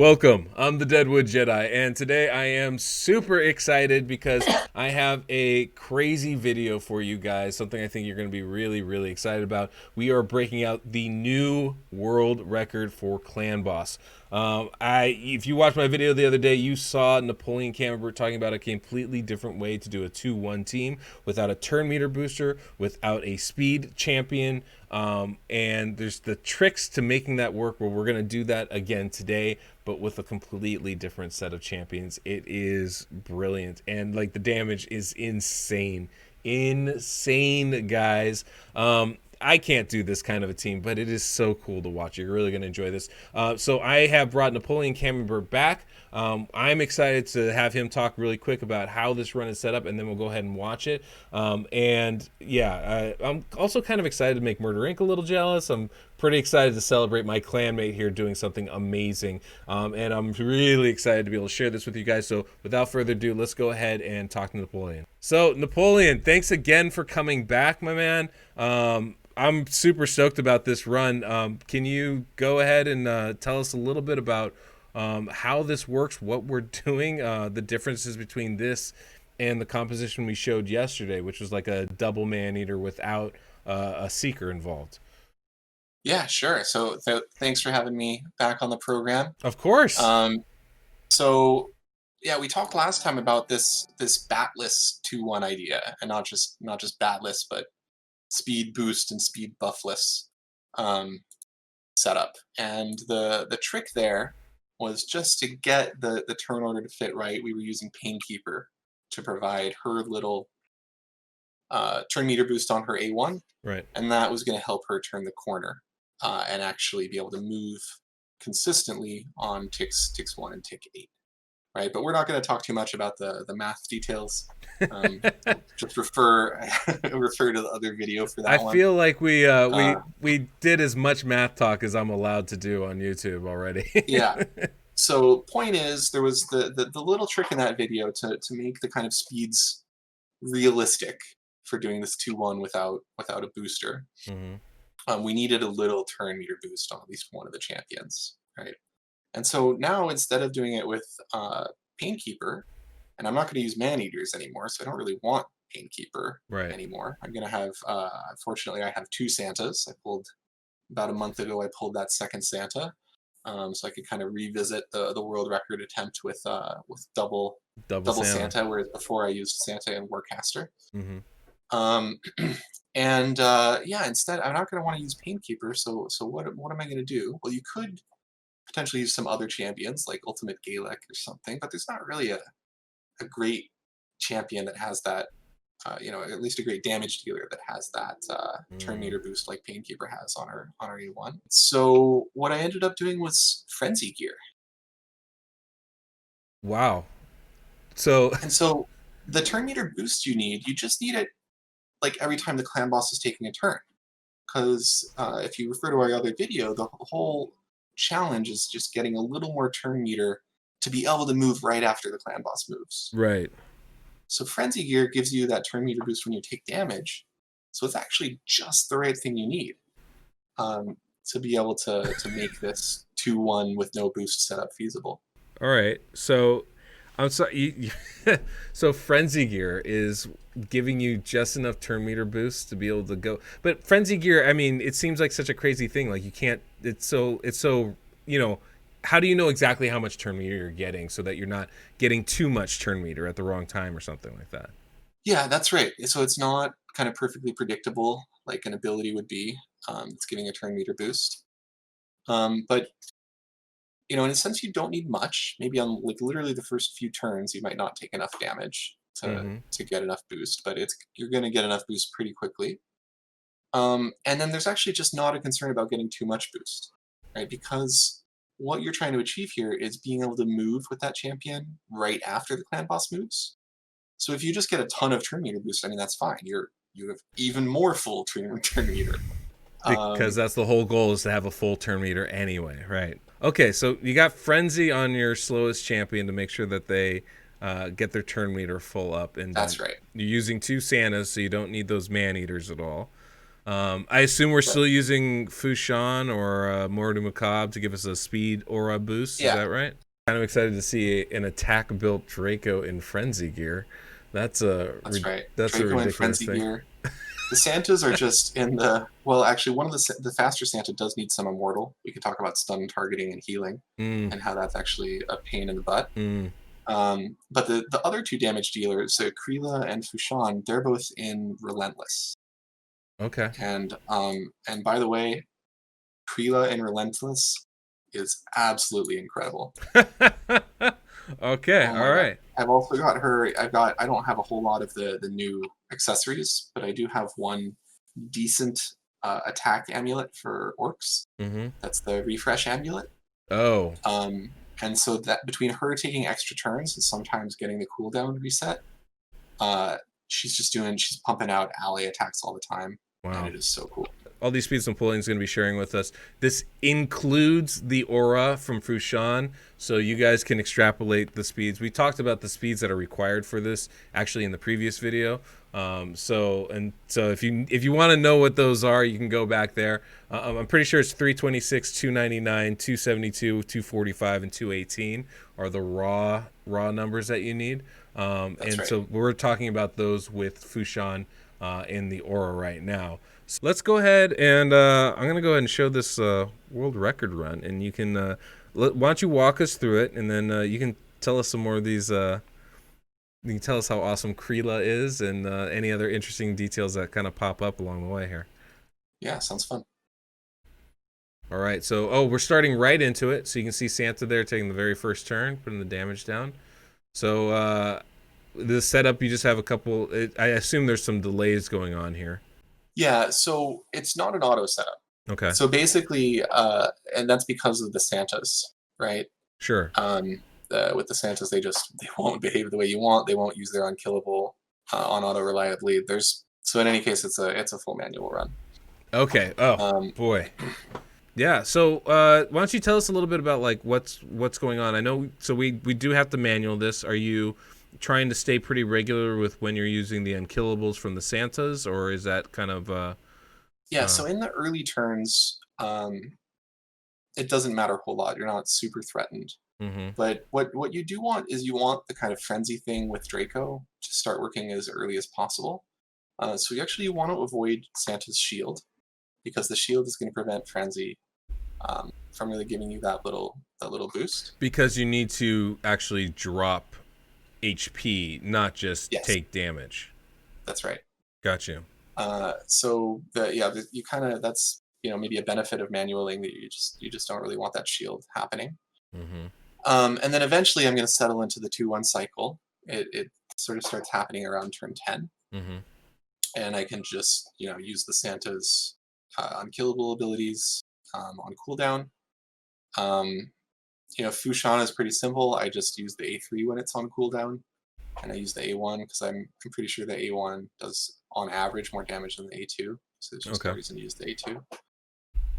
Welcome. I'm the Deadwood Jedi, and today I am super excited because I have a crazy video for you guys. Something I think you're going to be really excited about. We are breaking out the new world record for Clan Boss. If you watched my video the other day, you saw Napoleon Camembert talking about a completely different way to do a 2-1 team without a turn meter booster, without a speed champion. And there's the tricks to making that work where we're going to do that again today, but with a completely different set of champions. It is brilliant. And like the damage is insane. Insane, guys. I can't do this kind of a team, but it is so cool to watch. You're really going to enjoy this. So I have brought Napoleon Camembert back. I'm excited to have him talk really quick about how this run is set up, and then we'll go ahead and watch it. And yeah, I'm also kind of excited to make Murder Inc. a little jealous. I'm pretty excited to celebrate my clanmate here doing something amazing. And I'm really excited to be able to share this with you guys. So without further ado, let's go ahead and talk to Napoleon. So Napoleon, thanks again for coming back, my man. I'm super stoked about this run. Can you go ahead and tell us a little bit about how this works, what we're doing, the differences between this and the composition we showed yesterday, which was like a double man-eater without a seeker involved? Yeah, sure. So thanks for having me back on the program. Of course. So yeah, we talked last time about this batless 2-1 idea, and not just batless, but speed boost and speed buffless setup. And the trick there was just to get the turn order to fit right. We were using Painkeeper to provide her little turn meter boost on her A1, Right. and that was going to help her turn the corner and actually be able to move consistently on ticks 1 and tick 8. Right, but we're not going to talk too much about the math details. Just refer to the other video for I that one. feel like we did as much math talk as I'm allowed to do on YouTube already. Yeah. So point is, there was the little trick in that video to make the kind of speeds realistic for doing this 2-1 without a booster. Mm-hmm. We needed a little turn meter boost on at least one of the champions, right? And so now, instead of doing it with Painkeeper, and I'm not going to use Man-Eaters anymore, so I don't really want Painkeeper Right. anymore. I'm going to have, unfortunately, I have 2 Santas. About a month ago, I pulled that second Santa, so I could kind of revisit the world record attempt with double Double Santa, whereas before I used Santa and Warcaster. Mm-hmm. And yeah, instead, I'm not going to want to use Painkeeper, so what am I going to do? Well, you could potentially use some other champions like Ultimate Galek or something, but there's not really a great champion that has that, at least a great damage dealer that has that turn meter boost like Painkeeper has on her A1. So what I ended up doing was Frenzy Gear. Wow. So And so the turn meter boost you just need it like every time the clan boss is taking a turn. Because if you refer to our other video, the whole challenge is just getting a little more turn meter to be able to move right after the clan boss moves. right. So Frenzy Gear gives you that turn meter boost when you take damage, so it's actually just the right thing you need to be able to make this 2-1 with no boost setup feasible. All right. So I'm sorry. So Frenzy Gear is giving you just enough turn meter boost to be able to go. But Frenzy Gear, I mean, it seems like such a crazy thing. Like you can't. It's so. How do you know exactly how much turn meter you're getting so that you're not getting too much turn meter at the wrong time or something like that? Yeah, that's right. So it's not kind of perfectly predictable like an ability would be. It's giving a turn meter boost. But in a sense, you don't need much. Maybe on like literally the first few turns, you might not take enough damage Mm-hmm. to get enough boost, but you're going to get enough boost pretty quickly. And then there's actually just not a concern about getting too much boost, right? Because what you're trying to achieve here is being able to move with that champion right after the clan boss moves. So if you just get a ton of turn meter boost, I mean that's fine. You have even more full turn meter. Because that's the whole goal, is to have a full turn meter anyway, right? Okay, so you got Frenzy on your slowest champion to make sure that they get their turn meter full up, and That's right. you're using 2 Santas, so you don't need those man eaters at all. I assume we're But still using Fu Shan or Mordu Macabre to give us a speed aura boost. Is yeah, that right? Kind of excited to see an attack built Draco in frenzy gear. That's a that's right. that's a Draco and ridiculous Frenzy thing. gear. The Santas are just in the well. Actually, one of the faster Santa does need some immortal. We could talk about stun targeting and healing, Mm, and how that's actually a pain in the butt. mm. But the other two damage dealers, so Krila and Fu Shan, they're both in Relentless. Okay. And by the way, Krila in Relentless is absolutely incredible. Okay. Oh All my god. right. I've also got her. I don't have a whole lot of the new accessories, but I do have one decent attack amulet for orcs. Mm-hmm. That's the refresh amulet. Oh. And so that between her taking extra turns and sometimes getting the cooldown reset, uh, she's pumping out ally attacks all the time, and Wow. it is so cool. All these speeds Napoleon is going to be sharing with us. This includes the aura from Fu Shan, so you guys can extrapolate the speeds. We talked about the speeds that are required for this actually in the previous video. So if you want to know what those are, you can go back there. I'm pretty sure it's 326, 299, 272, 245, and 218 are the raw numbers that you need. That's And right. so we're talking about those with Fu Shan in the aura right now. So let's go ahead and I'm going to go ahead and show this world record run, and you can why don't you walk us through it, and then you can tell us some more of these. You can tell us how awesome Krila is, and any other interesting details that kind of pop up along the way here. Yeah, sounds fun. All right, so we're starting right into it, so you can see Santa there taking the very first turn, putting the damage down. So the setup, you just have a couple. I assume there's some delays going on here. Yeah, so it's not an auto setup. Okay, So basically, and that's because of the Santas, right? sure. With the Santas, they won't behave the way you want. They won't use their unkillable on auto reliably. So in any case, it's a full manual run. Okay. Oh Um, boy. Yeah. So why don't you tell us a little bit about like what's going on? I know. So we do have to manual this. Are you trying to stay pretty regular with when you're using the unkillables from the Santas, or is that kind of yeah, so in the early turns, it doesn't matter a whole lot. You're not super threatened. mm-hmm. But what you do want is you want the kind of frenzy thing with Draco to start working as early as possible. So you actually want to avoid Santa's shield because the shield is going to prevent frenzy from really giving you that little boost. Because you need to actually drop HP, not just Yes, take damage. that's right. Got you. You kind of that's maybe a benefit of manualing that you just don't really want that shield happening. Mm-hmm. And then eventually I'm going to settle into the 2-1 cycle. It sort of starts happening around turn 10, Mm-hmm. and I can just use the Santa's unkillable abilities on cooldown. Um, Fu Shan is pretty simple. I just use the A3 when it's on cooldown, and I use the A1 because I'm pretty sure the A1 does on average more damage than the A2, so there's just no Okay. reason to use the A2.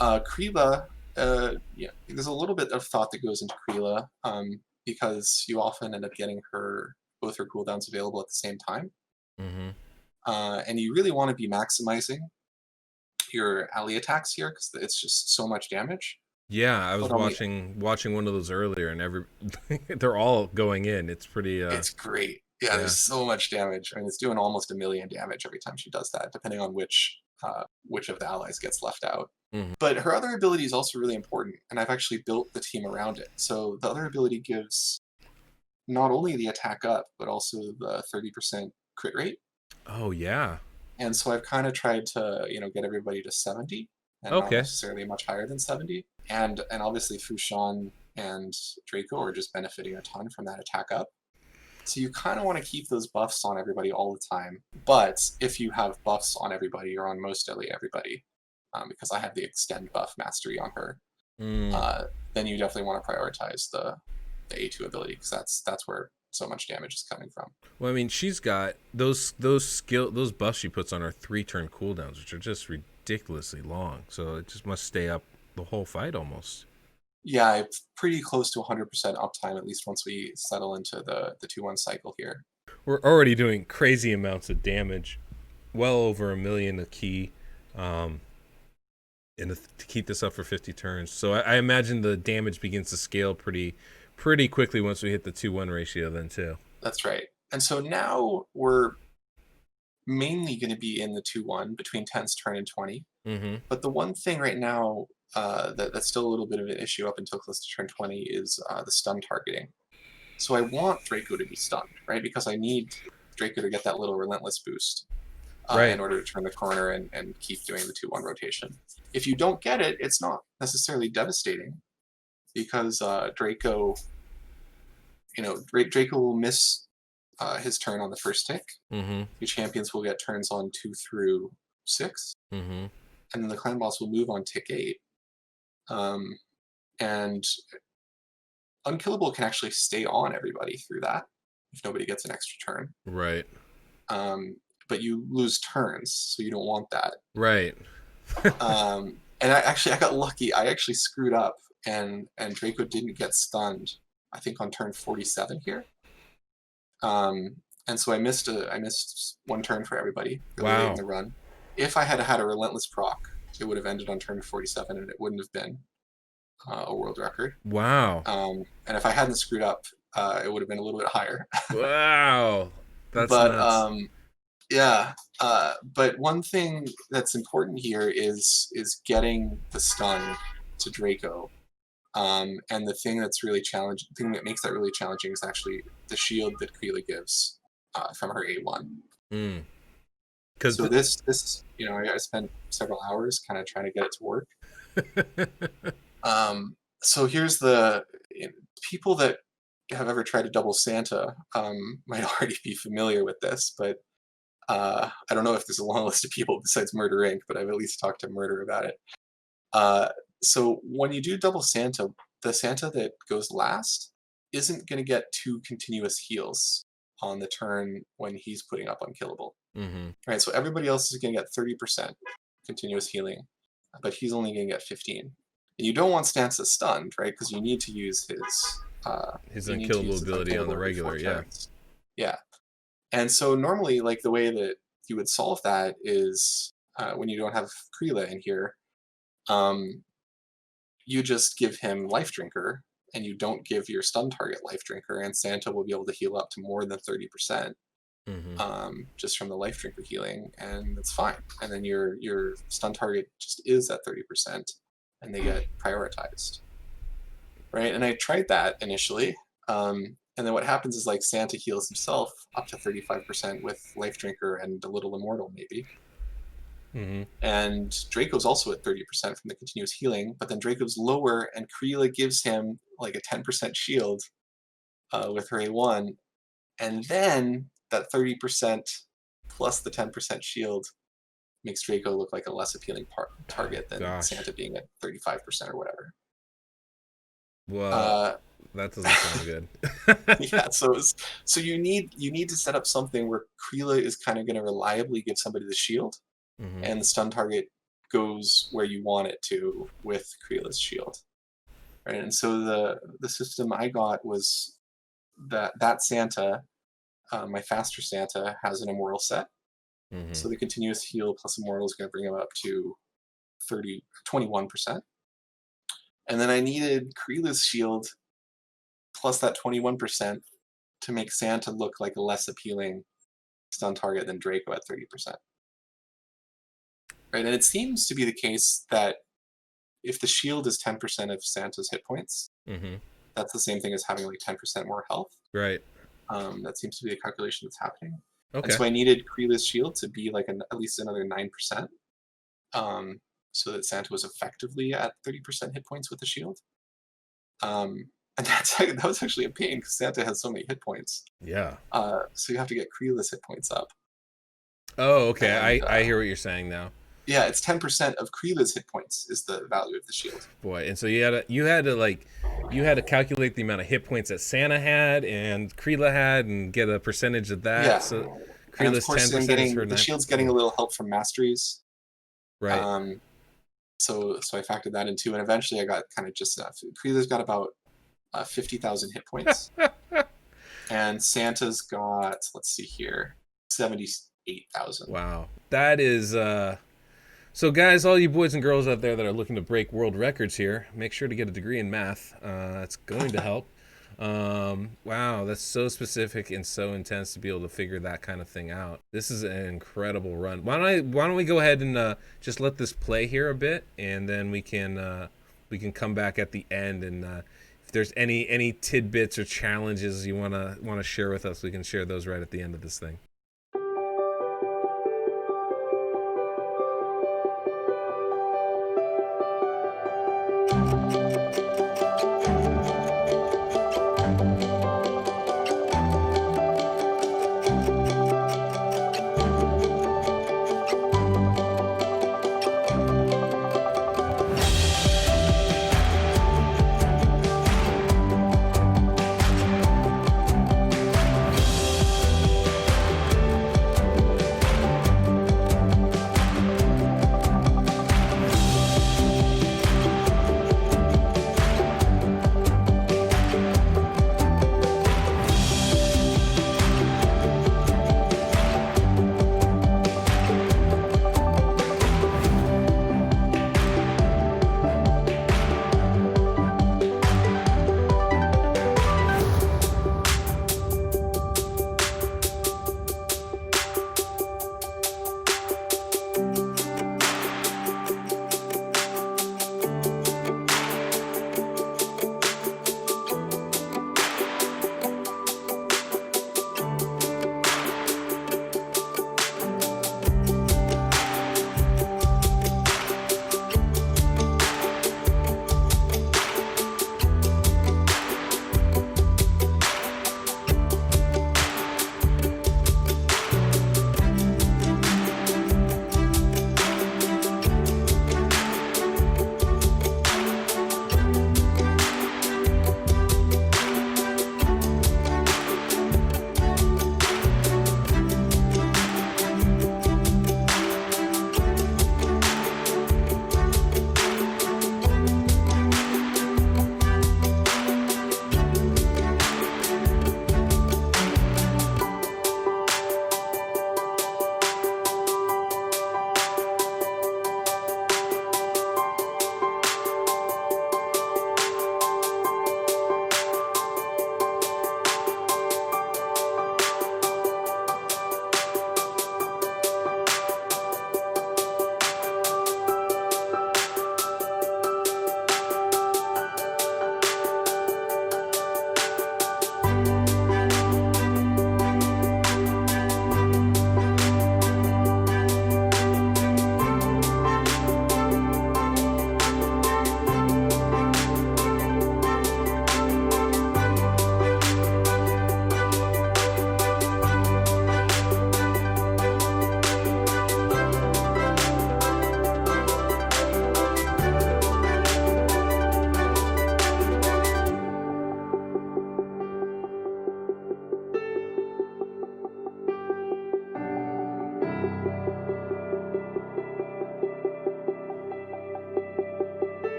Krila, yeah, there's a little bit of thought that goes into Krila because you often end up getting both her cooldowns available at the same time, Mm-hmm. and you really want to be maximizing your ally attacks here because it's just so much damage. Yeah, I But was on the watching one of those earlier, and they're all going in. It's pretty. It's great. Yeah, Yeah. there's so much damage. I mean, it's doing almost 1 million damage every time she does that, depending on which of the allies gets left out. Mm-hmm. But her other ability is also really important, and I've actually built the team around it. So the other ability gives not only the attack up, but also the 30% crit rate. Oh yeah. And so I've kind of tried to, get everybody to 70, and not Okay. necessarily much higher than 70. And obviously Fu Shan and Draco are just benefiting a ton from that attack up. So you kind of want to keep those buffs on everybody all the time. But if you have buffs on everybody or on mostly everybody, because I have the extend buff mastery on her, Mm. uh, then you definitely want to prioritize the A2 ability because that's where so much damage is coming from. Well, I mean, she's got those buffs she puts on her 3-turn cooldowns, which are just ridiculously long. So it just must stay up the whole fight almost. Yeah, it's pretty close to 100% uptime, at least once we settle into the 2-1 cycle here. We're already doing crazy amounts of damage, well over 1 million a key, um, and to keep this up for 50 turns. So I imagine the damage begins to scale pretty quickly once we hit the 2-1 ratio. Then too. That's right. And so now we're mainly going to be in the 2-1 between 10's turn and 20. Mm-hmm. But the one thing right now that's still a little bit of an issue up until close to turn 20 is the stun targeting. So I want Draco to be stunned, right? Because I need Draco to get that little Relentless boost in Right. order to turn the corner and keep doing the 2-1 rotation. If you don't get it, it's not necessarily devastating because Draco, Draco will miss his turn on the first tick. Mm-hmm. Your champions will get turns on 2 through 6. Mm-hmm. And then the clan boss will move on tick 8. And Unkillable can actually stay on everybody through that if nobody gets an extra turn. Right. But you lose turns, so you don't want that. Right. And I got lucky. I actually screwed up, and Draco didn't get stunned. I think on turn 47 here. And so I missed one turn for everybody really late in the run. If I had had a Relentless proc, it would have ended on turn 47, and it wouldn't have been a world record. Wow. And if I hadn't screwed up, it would have been a little bit higher. Wow. That's but nuts. yeah. But one thing that's important here is getting the stun to Draco. And the thing that's really challenging, the thing that makes that really challenging is actually the shield that Kreela gives from her A1. So this I spent several hours kind of trying to get it to work. So here's the people that have ever tried to double Santa might already be familiar with this, but I don't know if there's a long list of people besides Murder Inc., but I've at least talked to Murder about it. So when you do double Santa, the Santa that goes last isn't going to get 2 continuous heals on the turn when he's putting up Unkillable. Mm-hmm. Right, so everybody else is going to get 30% continuous healing, but he's only going to get 15. And you don't want Stanza stunned, right? Because you need to use his unkillable ability on the regular, yeah. And so normally, like the way that you would solve that is when you don't have Kreela in here, you just give him Life Drinker, and you don't give your stun target Life Drinker, and Santa will be able to heal up to more than 30%. Just from the Life Drinker healing, and that's fine. And then your stun target just is at 30%, and they get prioritized, right? And I tried that initially, and then what happens is like Santa heals himself up to 35% with Life Drinker and a little Immortal maybe. And Draco's also at 30% from the continuous healing, but then Draco's lower, and Kreela gives him like a 10% shield with her A1, and then that 30% plus the 10% shield makes Draco look like a less appealing target than Santa being at 35% or whatever. Well, that doesn't sound good. Yeah, so you need to set up something where Kreela is kind of going to reliably give somebody the shield, and the stun target goes where you want it to with Kreela's shield. Right, and so the system I got was that Santa. My faster Santa has an Immortal set, so the continuous heal plus Immortal is going to bring him up to 21%. And then I needed Kreela's shield plus that 21% to make Santa look like a less appealing stun target than Draco at 30%. Right, and it seems to be the case that if the shield is 10% of Santa's hit points, that's the same thing as having like 10% more health. Right. That seems to be a calculation that's happening. Okay. And so I needed Kreela's shield to be like at least another 9%, so that Santa was effectively at 30% hit points with the shield. And that was actually a pain because Santa has so many hit points. Yeah. So you have to get Kreela's hit points up. Oh, okay. And, I hear what you're saying now. Yeah, it's 10% of Kreela's hit points is the value of the shield. Boy, and so you had to calculate the amount of hit points that Santa had and Kreela had and get a percentage of that. Yeah. So Kreela's 10% is her the shield's getting a little help from masteries. Right. So I factored that in too, and eventually I got kind of just enough. Kreela's got about 50,000 hit points, and Santa's got, let's see here, 78,000. Wow, that is So, guys, all you boys and girls out there that are looking to break world records here, make sure to get a degree in math. It's going to help. Wow, that's so specific and so intense to be able to figure that kind of thing out. This is an incredible run. Why don't we go ahead and just let this play here a bit, and then we can come back at the end, and if there's any tidbits or challenges you wanna share with us, we can share those right at the end of this thing.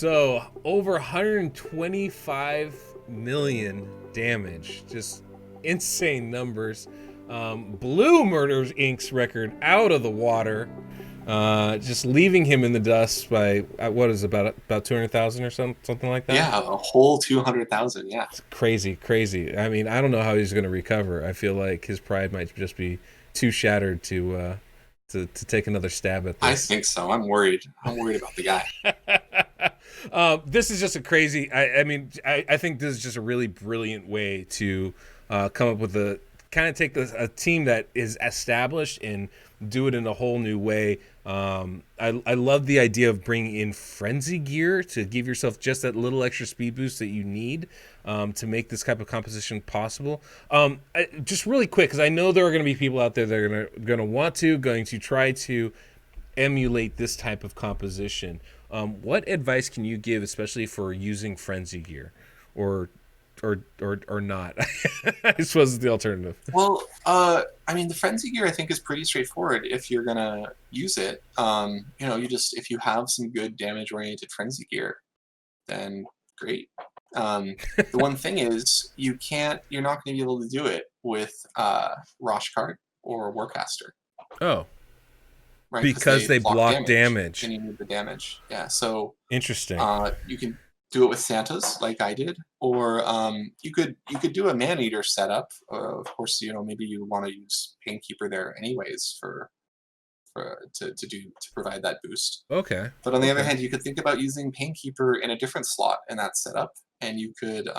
So over 125 million damage, just insane numbers. Blew Murder Inc.'s record out of the water, just leaving him in the dust by what is it, about 200,000 or something like that. Yeah, a whole 200,000. Yeah, It's crazy, crazy. I mean, I don't know how he's going to recover. I feel like his pride might just be too shattered to take another stab at I this. think so. I'm worried. I'm worried about the guy. This is just a crazy. I mean, I think this is just a really brilliant way to come up with take a team that is established and do it in a whole new way. I love the idea of bringing in frenzy gear to give yourself just that little extra speed boost that you need to make this type of composition possible. Just really quick, because I know there are going to be people out there that are going to try to emulate this type of composition. What advice can you give, especially for using frenzy gear, or not? I suppose is the alternative. Well, I mean, the frenzy gear I think is pretty straightforward if you're gonna use it. If you have some good damage-oriented frenzy gear, then great. The one thing is you're not gonna be able to do it with Roshkart or Warcaster. Oh. Right, Because they block damage. and you need the damage. Yeah, so interesting. You can do it with Santas, like I did, or you could do a Man-Eater setup. Of course, maybe you want to use Painkeeper there anyways to provide that boost. Okay. But on the other hand, you could think about using Painkeeper in a different slot in that setup, and you could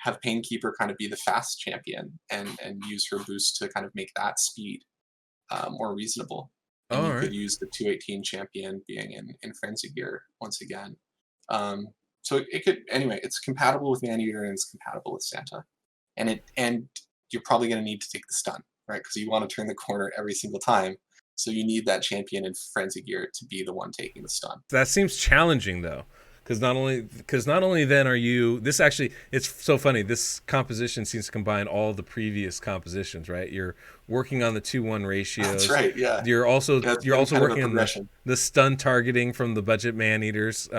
have Painkeeper kind of be the fast champion and use her boost to kind of make that speed more reasonable. And you could use the 218 champion being in frenzy gear once again. So it's compatible with Man-Eater and it's compatible with Santa. And you're probably going to need to take the stun, right? Because you want to turn the corner every single time. So you need that champion in frenzy gear to be the one taking the stun. That seems challenging though. Because not only then are you, this actually, it's so funny, this composition seems to combine all the previous compositions, right? You're working on the 2-1 ratios. That's right, yeah. You're also working on the stun targeting from the budget Man-Eaters.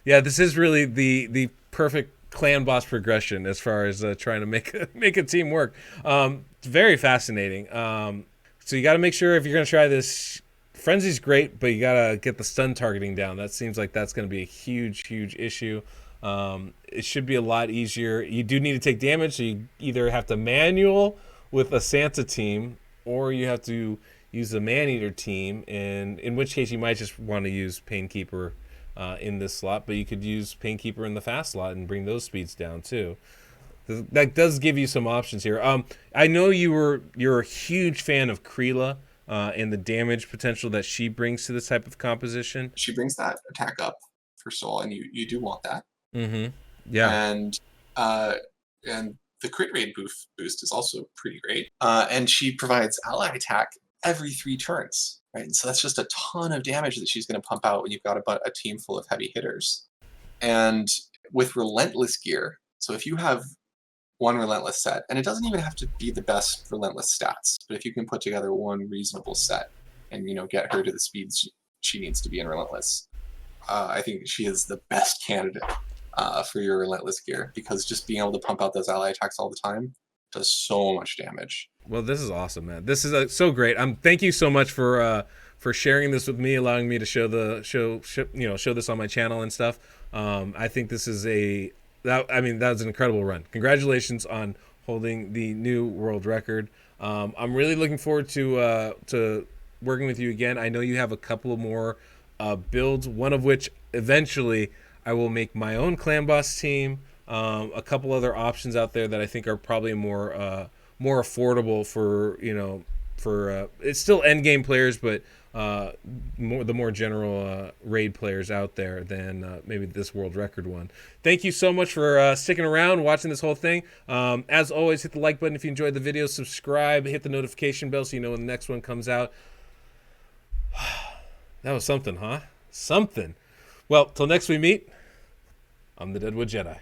This is really the perfect clan boss progression as far as trying to make a team work. It's very fascinating. So you got to make sure if you're going to try this, Frenzy's great, but you gotta get the stun targeting down. That seems like that's gonna be a huge issue. It should be a lot easier. You do need to take damage, so you either have to manual with a Santa team, or you have to use the Man-Eater team, and in which case you might just want to use Painkeeper in this slot, but you could use Painkeeper in the fast slot and bring those speeds down too. That does give you some options here. I know you're a huge fan of Kreela. And the damage potential that she brings to this type of composition. She brings that attack up, first of all, and you do want that. Mm-hmm. Yeah. And the crit rate boost is also pretty great. And she provides ally attack every 3 turns, right? And so that's just a ton of damage that she's going to pump out when you've got a team full of heavy hitters. And with Relentless gear, so if you have one Relentless set, and it doesn't even have to be the best Relentless stats, but if you can put together one reasonable set and get her to the speeds she needs to be in Relentless, I think she is the best candidate for your Relentless gear, because just being able to pump out those ally attacks all the time does so much damage. Well, this is awesome, man. This is so great. Thank you so much for sharing this with me, allowing me to show this on my channel and stuff. I think this is that was an incredible run. Congratulations on holding the new world record. I'm really looking forward to working with you again. I know you have a couple more builds, one of which eventually I will make my own clan boss team. A couple other options out there that I think are probably more affordable for it's still end game players, but the more general raid players out there than maybe this world record one. Thank you so much for sticking around, watching this whole thing. As always, hit the like button if you enjoyed the video, subscribe, hit the notification bell so you know when the next one comes out. That was something, huh? Something. Well, till next we meet, I'm the Deadwood Jedi.